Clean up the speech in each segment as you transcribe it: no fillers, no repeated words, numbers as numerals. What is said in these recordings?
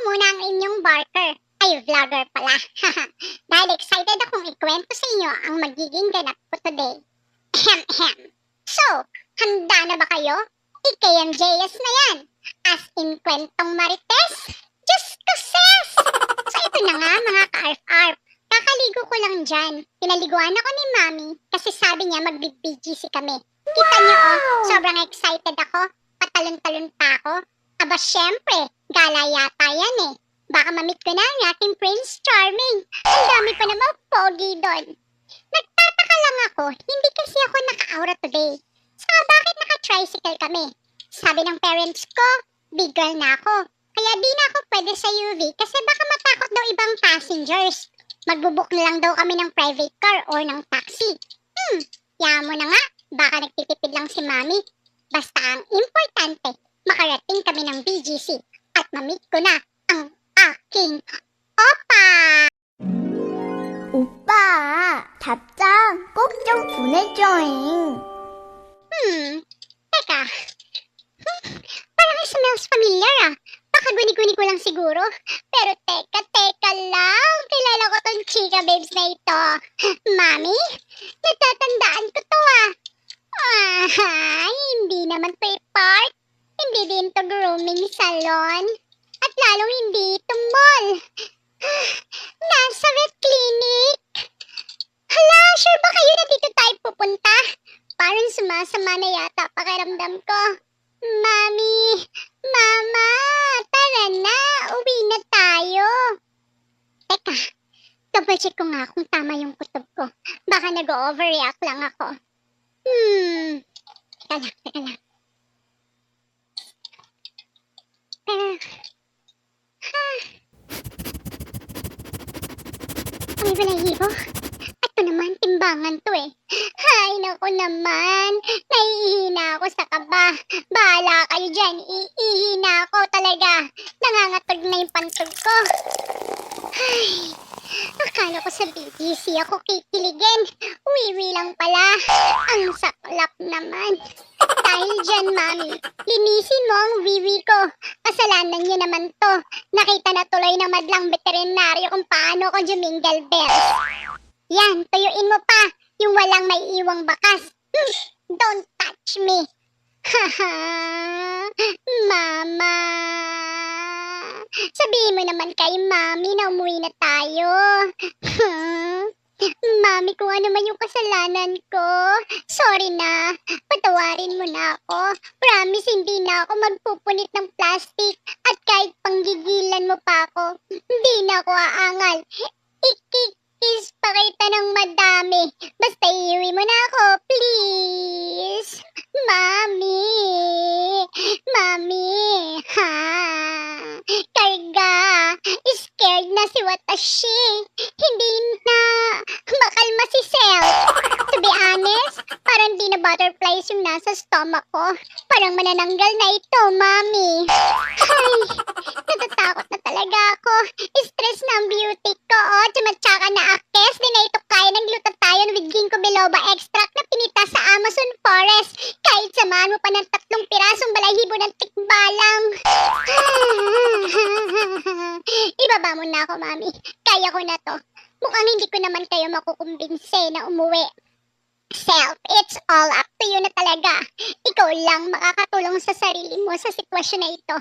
muna ang inyong barker. Ay, vlogger pala. Dahil excited akong ikwento sa inyo ang magiging ganap ko today. Ahem. So, handa na ba kayo? IKMJS na yan. As in kwentong marites? Diyos ko sis! So ito na nga mga ka-arf-arf. Kakaligo ko lang dyan. Pinaliguan ako ni Mami kasi sabi niya mag-BGC kami. Kita niyo sobrang excited ako. Patalon-talon pa ako. Aba syempre, gala yata yan eh. Baka mamit ko na ang aking Prince Charming. Ang dami pa naman pogi doon. Nagtataka lang ako, hindi kasi ako naka-aura today. Saka bakit naka-tricycle kami? Sabi ng parents ko, big girl na ako. Kaya di na ako pwede sa UV kasi baka matakot daw ibang passengers. Magbubook na lang daw kami ng private car or ng taxi. Yaman mo na nga, baka nagtitipid lang si Mami. Basta ang importante, makarating kami ng BGC at mamit ko na ang aking opa! 오빠, 답장 꼭 좀 보내줘잉. Teka. Parang it smells familiar ah. Baka guni-guni ko lang siguro. Pero teka lang. Kilala ko tong chika babes na ito. Mami, natatandaan ko to ah. Hindi naman to part. Hindi din to grooming salon. At lalong hindi ito mall. Nasa vet clinic. Hala, sure ba kayo na dito tayo pupunta? Parang sumasama na yata pakiramdam ko. Mami, Mama, tara na, uwi na tayo. Teka, double check ko nga kung tama yung kutob ko. Baka nag-overreact lang ako. Teka lang. Ang balahibo. Ito naman, timbangan to eh. Ay, naku naman. Naiihina ako sa kaba. Bahala kayo dyan. Iihina ako talaga. Nangangatog na yung pantog ko. Ay, akala ko sa BGC ako kikiligin. Wiwi lang pala. Ang saklap naman. Dahil dyan, Mami, linisin mo ang wiwi ko. Kasalanan niyo naman to. Nakita na tuloy ng madlang veterinaryo kung paano ko jumingle bells. Yan, tuyuin mo pa. Yung walang may iwang bakas. Don't touch me. Haha, Mama. Sabihin mo naman kay Mami na umuwi na tayo. Mami, kung ano man yung kasalanan ko. Sorry na. Patawarin mo na ako. Promise, hindi na ako magpupunit ng plastic. At kahit panggigilan mo pa ako, hindi na ako aangal. Ikikis pa kita ng madami. Basta iuwi mo na ako, please. Mami. Mami. Ha? Karga. Scared na si Watashi. Hindi na makalma si Cell. To be honest, parang di na butterflies yung nasa stomach ko. Parang manananggal na ito, Mami. Ay, natatakot na talaga ako. Stress na ang beauty ko. Tsaka na akes. Di na ito kaya ng glutathione with ginkgo biloba extract na pinita sa Amazon forest. Kahit samahan mo pa ng 3 pirasong balahibo ng tikbalang. Ibaba mo na ako, Mami. Kaya ko na to. Mukhang hindi ko naman kayo makukumbinse na umuwi. Self, it's all up to you na talaga. Ikaw lang makakatulong sa sarili mo sa sitwasyon na ito.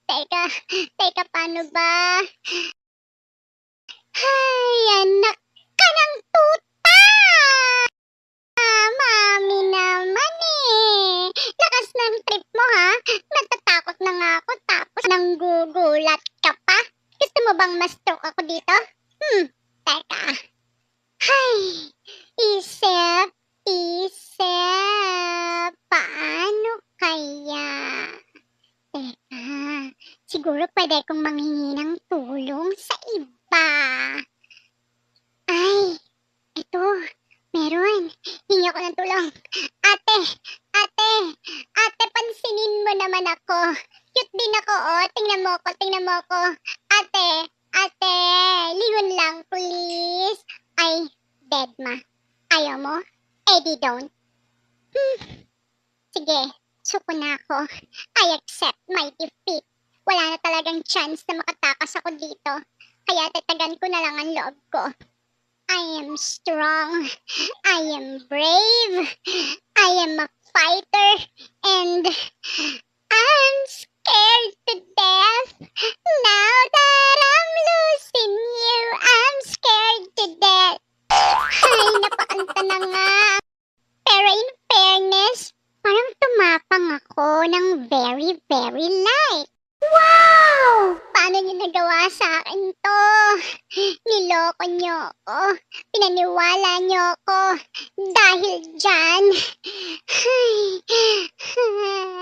Teka, paano ba? Ay, anak ka ng tuta! Mami naman eh. Lakas ng trip mo ha. Natatakot na nga ako tapos nanggugulat ka pa. Gusto mo bang ma-stroke ako dito? Teka. Ay, isip. Paano kaya? Teka, siguro pwede kong manghingi ng tulong sa iba. Ay, ito, meron. Hingi ako ng tulong. Ate, pansinin mo naman ako. Cute din ako, tingnan mo ko. Ate, lingon lang, please. Ay, dead ma. Ayaw mo? Eddie, don't. Sige, suko na ako. I accept my defeat. wala na talagang chance na makatakas ako dito. Kaya tatagan ko na lang ang loob ko. I am strong. I am brave. I am a fighter. And I'm scared to death. Now that I'm losing you, I'm scared to death. Ay, napakanta na nga. Pero in fairness, parang tumapang ako ng very, very light. Wow! Paano niyo nagawa sa akin to? Niloko niyo ako. Pinaniwala niyo ako. Dahil dyan.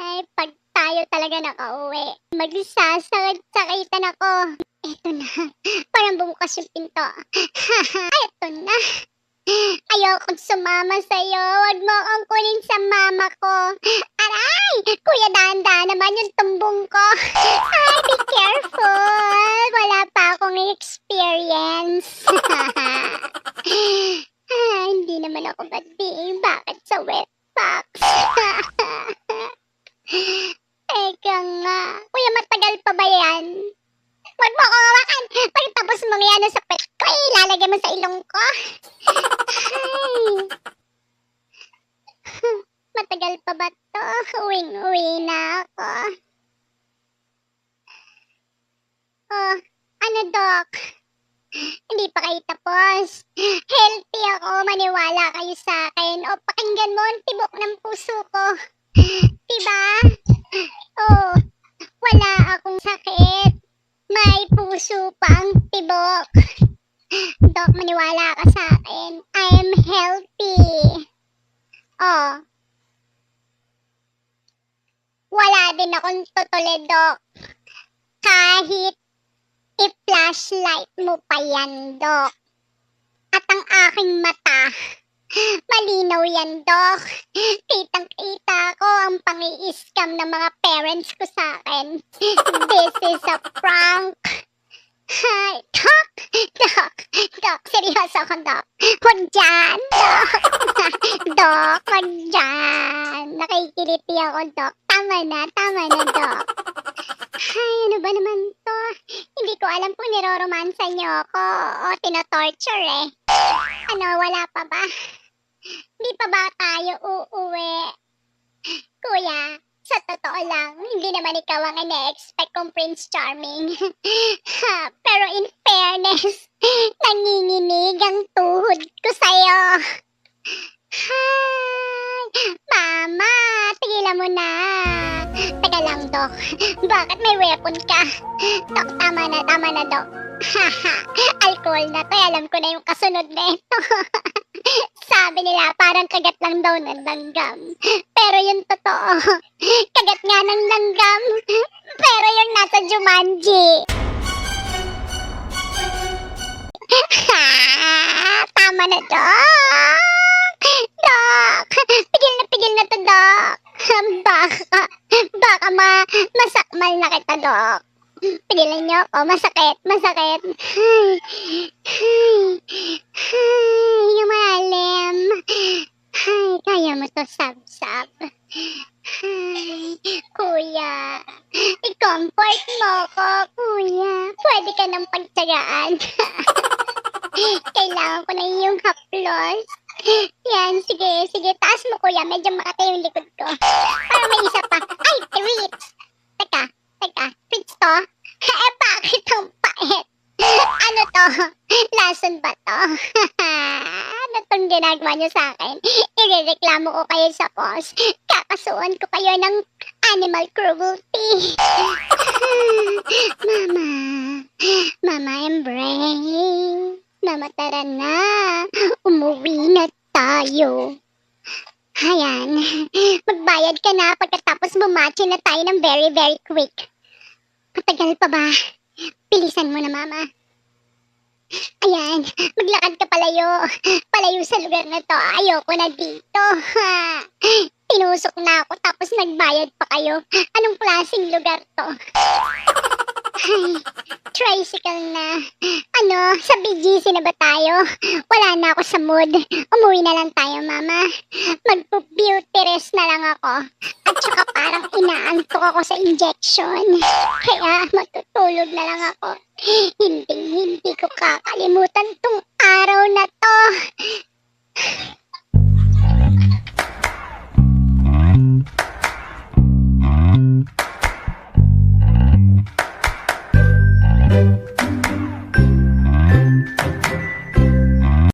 Ay, pag tayo talaga nakauwi, magsasakit-sakitan ako. Eto na. Parang bumukas yung pinto. Eto na. Ayokong sumama sa'yo. Huwag mo akong kunin sa mama ko. Aray! Kuya, dahan-dahan naman yung tumbong ko. Ay, be careful. Wala pa akong experience. Ay, hindi naman ako bading. Bakit sa wet box? Teka nga. Kuya, matagal pa ba yan? Huwag mo ako hawakan. Pagkatapos mo yan sa pet ko, ilalagay mo sa ilong ko. Ay. Matagal pa ba to? Uwing-uwi na ako. Oh, ano, Doc? Hindi pa kayo tapos. Healthy ako, maniwala kayo sa akin. O, pakinggan mo ang tibok ng puso ko. Diba? Oh, wala akong sakit. May puso pang tibok. Doc, maniwala ka sa akin. I'm healthy. Oh. Wala din akong tutuli, Doc. Kahit i-flashlight mo pa yan, Doc. At ang aking mata, malinaw yan, Doc. Kitang-kita ko ang pang-i-scam ng mga parents ko sa akin. This is a prank. Hi, Doc! Doc, seryoso ako, Doc. Huwag dyan, Doc. Doc, huwag dyan. Nakikiliti ako, Doc. Tama na, Doc. Ay, ano ba naman to? Hindi ko alam kung niroromansa niyo ako o tinotorture eh. Ano, wala pa ba? Hindi pa ba tayo uuwi? Kuya, sa totoo lang, hindi naman ikaw ang ine-expect kong Prince Charming. Pero in fairness, nanginginig ang tuhod ko sa'yo. Mama, tigilan mo na. Teka lang, Doc. Bakit may weapon ka? Doc, tama na, Doc. Alcohol na to. Alam ko na yung kasunod na ito. Sabi nila, parang kagat lang daw ng langgam. Pero yung totoo, kagat nga ng langgam. Pero yung nasa Jumanji. Tama na, Doc. Doc, pigil na to, Doc. Baka masakmal na kita, Doc. Pigilan niyo ako, masakit. Yung malalim. Ay, kaya mo to, sab-sab. Ay, kuya, i-comfort mo ko, kuya. Pwede ka nang pagtsagaan. Kailangan ko na yung haplos. Yan, sige, taas mo, kuya. Medyo makatay yung likod ko. Para may isa pa. Ay, treats! Teka, treats to? Bakit ang pait? Ano to? Lason ba to? Ano tong ginagawa niyo sa akin? Irereklamo ko kayo sa boss. Kakasuhan ko kayo ng animal cruelty. Mama, I'm brave. Mama, tara na. Umuwi na tayo. Ayan. Magbayad ka na pagkatapos bumachi na tayo ng very, very quick. Matagal pa ba? Bilisan mo na, Mama. Ayan. Maglakad ka palayo. Palayo sa lugar na to. Ayoko na dito. Tinusok na ako tapos nagbayad pa kayo. Anong klaseng lugar to? Ay, tricycle na. Ano, sa BGC na ba tayo? Wala na ako sa mood. Umuwi na lang tayo, mama. Magpo-beauty rest na lang ako. At saka parang inaantok ako sa injection. Kaya matutulog na lang ako. Hindi ko kakalimutan tong araw na to.